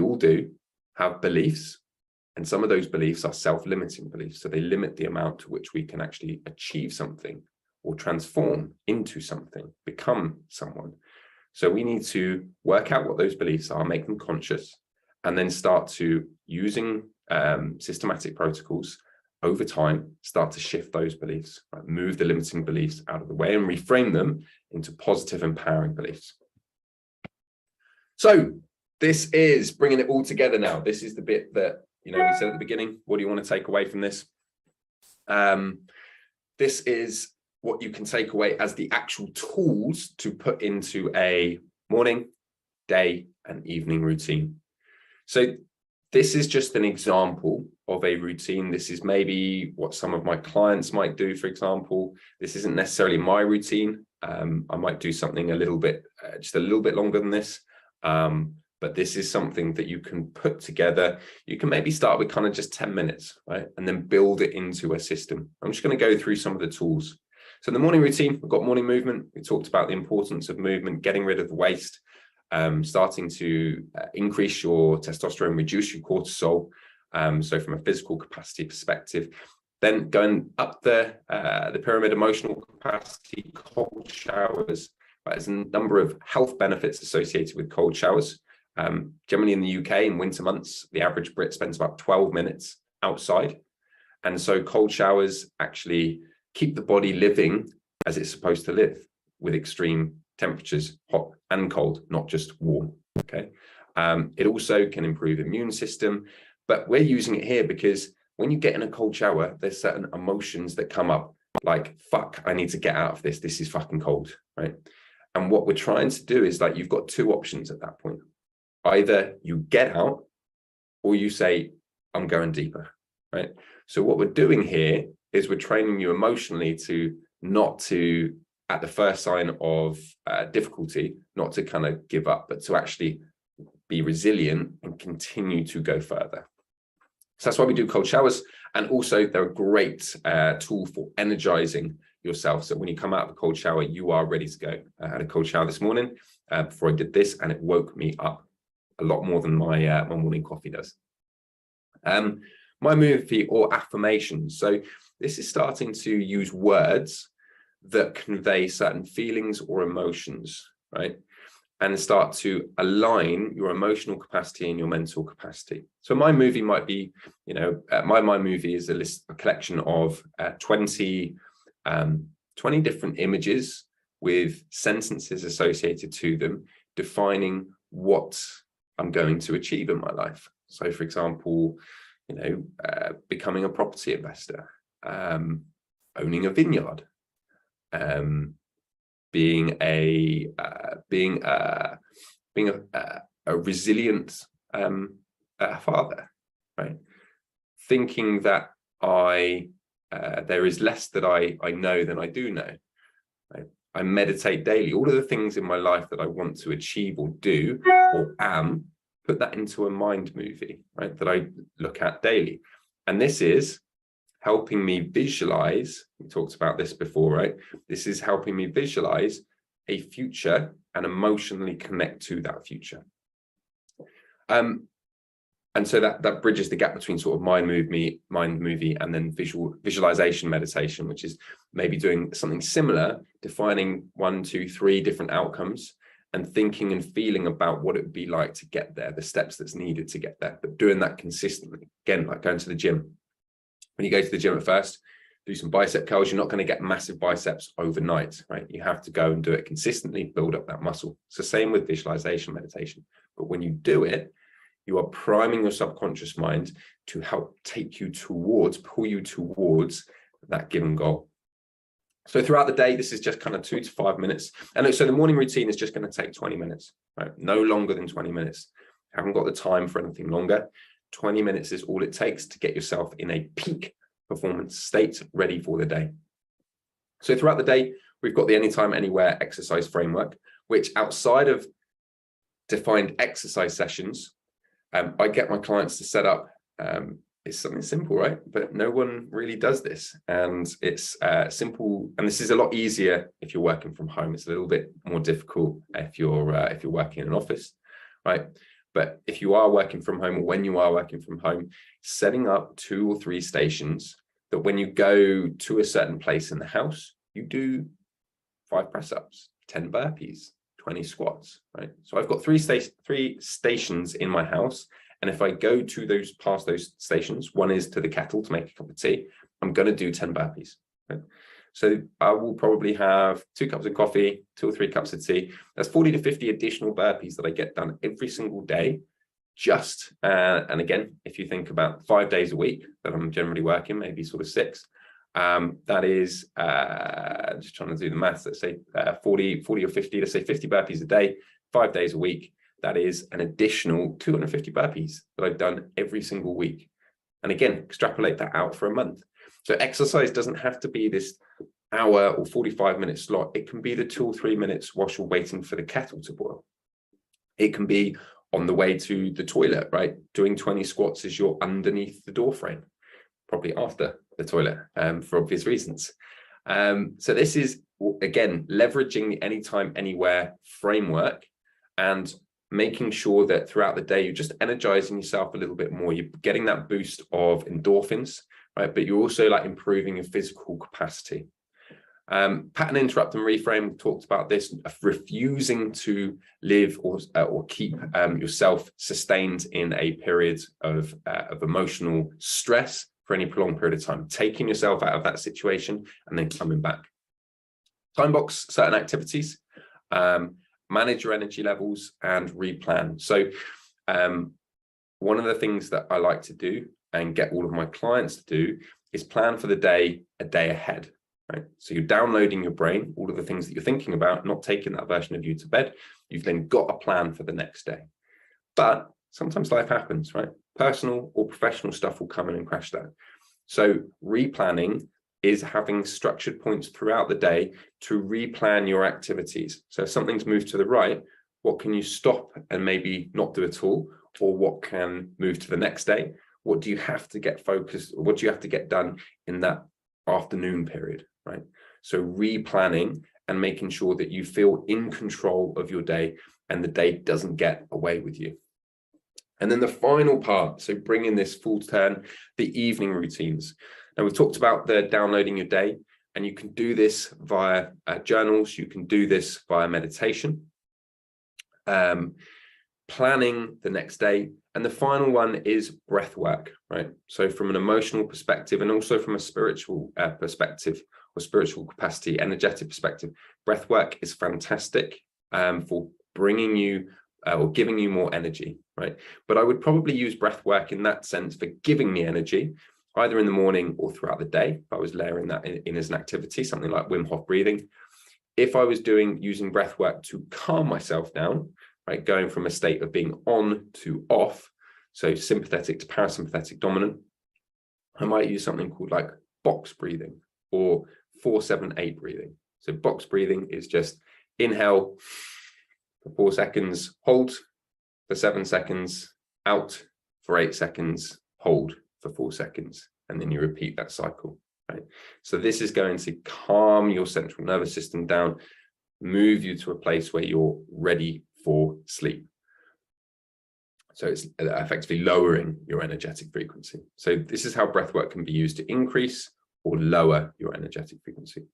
all do have beliefs, and some of those beliefs are self-limiting beliefs. So they limit the amount to which we can actually achieve something or transform into something, become someone. So we need to work out what those beliefs are, make them conscious, and then start to, using systematic protocols over time, start to shift those beliefs, right? Move the limiting beliefs out of the way and reframe them into positive, empowering beliefs. So this is bringing it all together now. This is the bit that, we said at the beginning, what do you want to take away from this? This is what you can take away as the actual tools to put into a morning, day, and evening routine. So this is just an example of a routine. This is maybe what some of my clients might do, for example. This isn't necessarily my routine. I might do something just a little bit longer than this. But this is something that you can put together. You can maybe start with kind of just 10 minutes, right? And then build it into a system. I'm just going to go through some of the tools. So the morning routine, we've got morning movement. We talked about the importance of movement, getting rid of the waste, starting to increase your testosterone, reduce your cortisol. So from a physical capacity perspective, then going up the pyramid, emotional capacity, cold showers. Right? There's a number of health benefits associated with cold showers. Generally in the UK, in winter months, the average Brit spends about 12 minutes outside. And so cold showers actually keep the body living as it's supposed to live, with extreme temperatures, hot and cold, not just warm. Okay. It also can improve immune system, But we're using it here because when you get in a cold shower, there's certain emotions that come up, like, fuck, I need to get out of this. This is fucking cold, right? And what we're trying to do is, like, you've got two options at that point. Either you get out or you say, I'm going deeper, right? So what we're doing here is we're training you emotionally to not to, at the first sign of difficulty, not to kind of give up, but to actually be resilient and continue to go further. So that's why we do cold showers. And also they're a great tool for energizing yourself. So when you come out of a cold shower, you are ready to go. I had a cold shower this morning before I did this, and it woke me up a lot more than my morning coffee does. My movie or affirmations. So this is starting to use words that convey certain feelings or emotions, right? And start to align your emotional capacity and your mental capacity. So my movie might be, my movie is a collection of 20 different images with sentences associated to them, defining what I'm going to achieve in my life. So for example, becoming a property investor, owning a vineyard, being a resilient father, right? Thinking that there is less that I know than I do know. Right? I meditate daily. All of the things in my life that I want to achieve or do or am, put that into a mind movie, right? That I look at daily. And this is helping me visualize, we talked about this before, right? This is helping me visualize a future and emotionally connect to that future. And so that bridges the gap between sort of mind movie and then visualization meditation, which is maybe doing something similar, defining 1, 2, 3 different outcomes and thinking and feeling about what it would be like to get there, the steps that's needed to get there, but doing that consistently. Again, like going to the gym. When you go to the gym at first, do some bicep curls, you're not going to get massive biceps overnight, right? You have to go and do it consistently, build up that muscle. It's the same with visualization meditation. But when you do it, you are priming your subconscious mind to help pull you towards that given goal. So throughout the day, this is just kind of 2 to 5 minutes. And so the morning routine is just going to take 20 minutes, right? No longer than 20 minutes. Haven't got the time for anything longer. 20 minutes is all it takes to get yourself in a peak performance state, ready for the day. So throughout the day, we've got the anytime, anywhere exercise framework, which outside of defined exercise sessions, I get my clients to set up. It's something simple, right? But no one really does this. And it's simple. And this is a lot easier if you're working from home. It's a little bit more difficult if you're working in an office, right? But if you are working from home, or when you are working from home, setting up 2 or 3 stations that when you go to a certain place in the house, you do 5 press-ups, 10 burpees, 20 squats, right? So I've got 3 stations in my house. And if I go to past those stations, one is to the kettle to make a cup of tea, I'm going to do 10 burpees, right? So I will probably have 2 cups of coffee, 2 or 3 cups of tea. That's 40 to 50 additional burpees that I get done every single day. And again, if you think about 5 days a week that I'm generally working, maybe sort of 6, that is just trying to do the maths. Let's say 40 or 50, let's say 50 burpees a day, 5 days a week. That is an additional 250 burpees that I've done every single week. And again, extrapolate that out for a month. So exercise doesn't have to be this hour or 45-minute slot. It can be the 2 or 3 minutes whilst you're waiting for the kettle to boil. It can be on the way to the toilet, right? Doing 20 squats as you're underneath the door frame, probably after the toilet, for obvious reasons. So this is, again, leveraging the anytime, anywhere framework and making sure that throughout the day, you're just energizing yourself a little bit more. You're getting that boost of endorphins, right? But you're also like improving your physical capacity. Pattern, interrupt, and reframe. We talked about this, refusing to live or keep yourself sustained in a period of emotional stress for any prolonged period of time, taking yourself out of that situation and then coming back. Time box certain activities, manage your energy levels and replan. So one of the things that I like to do and get all of my clients to do is plan for the day a day ahead, right? So you're downloading your brain, all of the things that you're thinking about, not taking that version of you to bed. You've then got a plan for the next day. But sometimes life happens, right? Personal or professional stuff will come in and crash that. So replanning is having structured points throughout the day to replan your activities. So if something's moved to the right, what can you stop and maybe not do at all? Or what can move to the next day? What do you have to get focused? What do you have to get done in that afternoon period, right? So replanning and making sure that you feel in control of your day and the day doesn't get away with you. And then the final part, so bringing this full turn, the evening routines. Now we've talked about the downloading your day, and you can do this via journals. You can do this via meditation, planning the next day. And the final one is breath work, right? So from an emotional perspective and also from a spiritual perspective or spiritual capacity, energetic perspective, breath work is fantastic for bringing you or giving you more energy, right? But I would probably use breath work in that sense for giving me energy, either in the morning or throughout the day. If I was layering that in as an activity, something like Wim Hof breathing. If I was using breath work to calm myself down, right, going from a state of being on to off, so sympathetic to parasympathetic dominant, I might use something called like box breathing or 4-7-8 breathing. So box breathing is just inhale for 4 seconds, hold for 7 seconds, out for 8 seconds, hold for 4 seconds, and then you repeat that cycle, right? So this is going to calm your central nervous system down, move you to a place where you're ready for sleep. So it's effectively lowering your energetic frequency. So this is how breath work can be used to increase or lower your energetic frequency.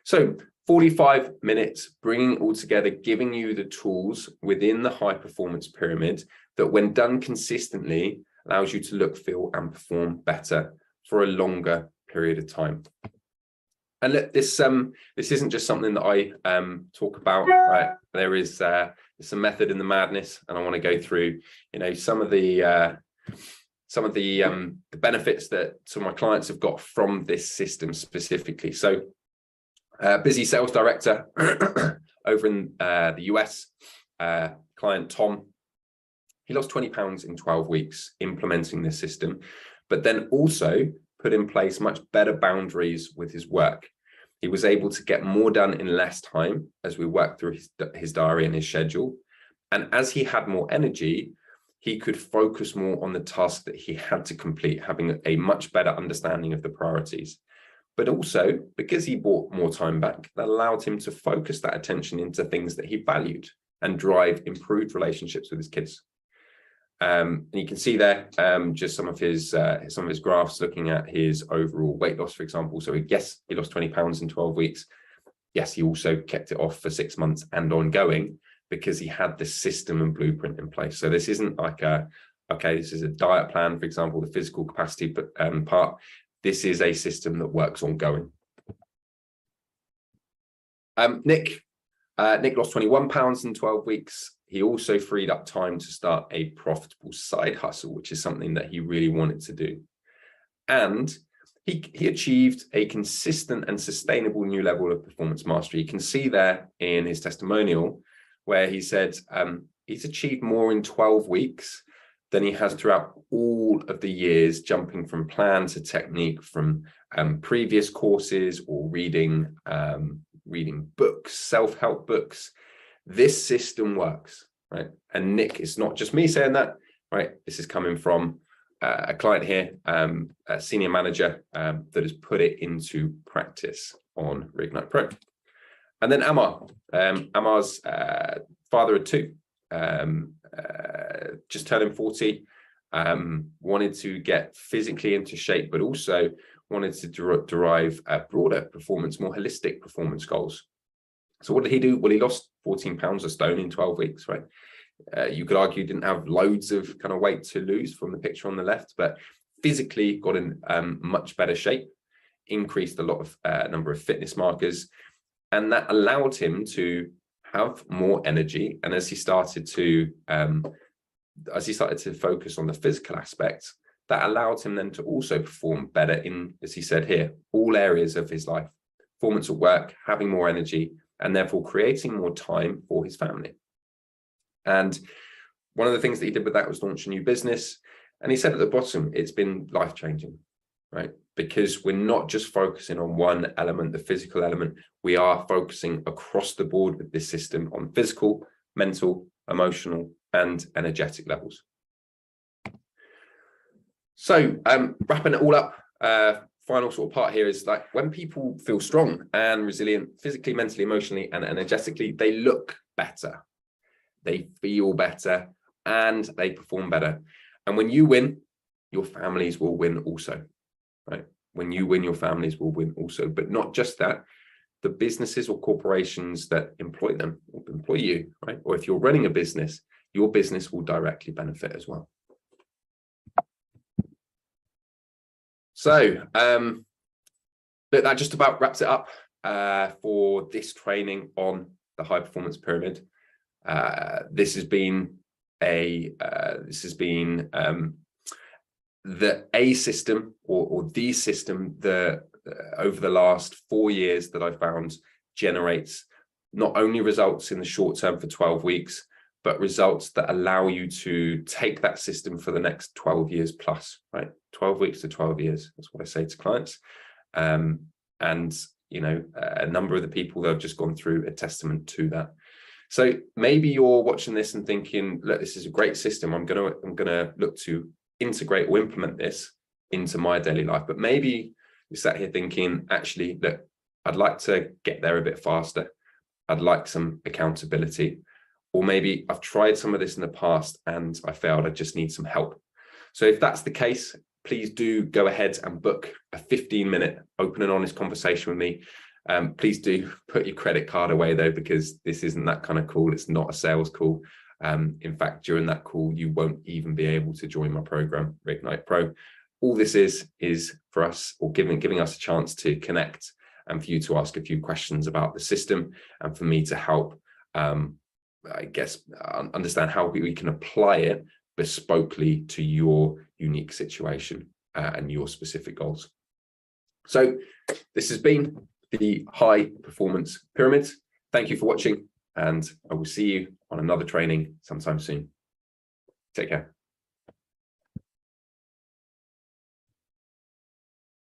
So 45 minutes, bringing it all together, giving you the tools within the high performance pyramid that when done consistently allows you to look, feel and perform better for a longer period of time. And look, this isn't just something that I talk about, right? There is there's a method in the madness, and I want to go through, you know, some of the benefits that some of my clients have got from this system specifically. So busy sales director over in the US, client Tom, he lost 20 pounds in 12 weeks implementing this system, but then also put in place much better boundaries with his work. He was able to get more done in less time as we worked through his diary and his schedule. And as he had more energy, he could focus more on the task that he had to complete, having a much better understanding of the priorities. But also, because he bought more time back, that allowed him to focus that attention into things that he valued and drive improved relationships with his kids. And you can see there just some of his graphs looking at his overall weight loss, for example. So yes, he lost 20 pounds in 12 weeks. Yes, he also kept it off for 6 months and ongoing because he had this system and blueprint in place. So this isn't like this is a diet plan, for example, the physical capacity part. This is a system that works ongoing. Nick lost 21 pounds in 12 weeks. He also freed up time to start a profitable side hustle, which is something that he really wanted to do. And he achieved a consistent and sustainable new level of performance mastery. You can see there in his testimonial where he said he's achieved more in 12 weeks than he has throughout all of the years, jumping from plan to technique, from previous courses or reading books, self-help books. This system works, right? And Nick, it's not just me saying that, right? This is coming from a client here, a senior manager that has put it into practice on Reignite Pro. And then Amar. Amar's father of two, just turning 40, wanted to get physically into shape, but also wanted to derive broader performance, more holistic performance goals. So what did he do? Well, he lost 14 pounds of stone in 12 weeks, right? You could argue he didn't have loads of kind of weight to lose from the picture on the left, but physically got in much better shape, increased a lot of number of fitness markers, and that allowed him to have more energy. And as he started to as he started to focus on the physical aspects, that allowed him then to also perform better in, as he said here, all areas of his life, performance at work, having more energy, and therefore creating more time for his family. And one of the things that he did with that was launch a new business. And he said at the bottom, it's been life-changing, right? Because we're not just focusing on one element, the physical element, we are focusing across the board with this system on physical, mental, emotional, and energetic levels. So wrapping it all up, final sort of part here is like when people feel strong and resilient physically, mentally, emotionally, and energetically, they look better, they feel better, and they perform better. And when you win, your families will win also, right? When you win, your families will win also. But not just that, the businesses or corporations that employ them will employ you, right? Or if you're running a business, your business will directly benefit as well. So that just about wraps it up for this training on the high performance pyramid. This has been the A system or the system that over the last 4 years that I found generates not only results in the short term for 12 weeks, but results that allow you to take that system for the next 12 years plus, right? 12 weeks to 12 years. That's what I say to clients. And, you know, a number of the people that have just gone through a testament to that. So maybe you're watching this and thinking, look, this is a great system. I'm gonna look to integrate or implement this into my daily life. But maybe you're sat here thinking, actually, look, I'd like to get there a bit faster. I'd like some accountability. Or maybe I've tried some of this in the past and I failed. I just need some help. So if that's the case, please do go ahead and book a 15-minute open and honest conversation with me. Please do put your credit card away though, because this isn't that kind of call. It's not a sales call. In fact, during that call, you won't even be able to join my program, Reignite Pro. All this is for us, or giving us a chance to connect and for you to ask a few questions about the system and for me to help, I guess, understand how we can apply it bespokely to your unique situation and your specific goals. So this has been the high performance pyramid. Thank you for watching, and I will see you on another training sometime soon. Take care.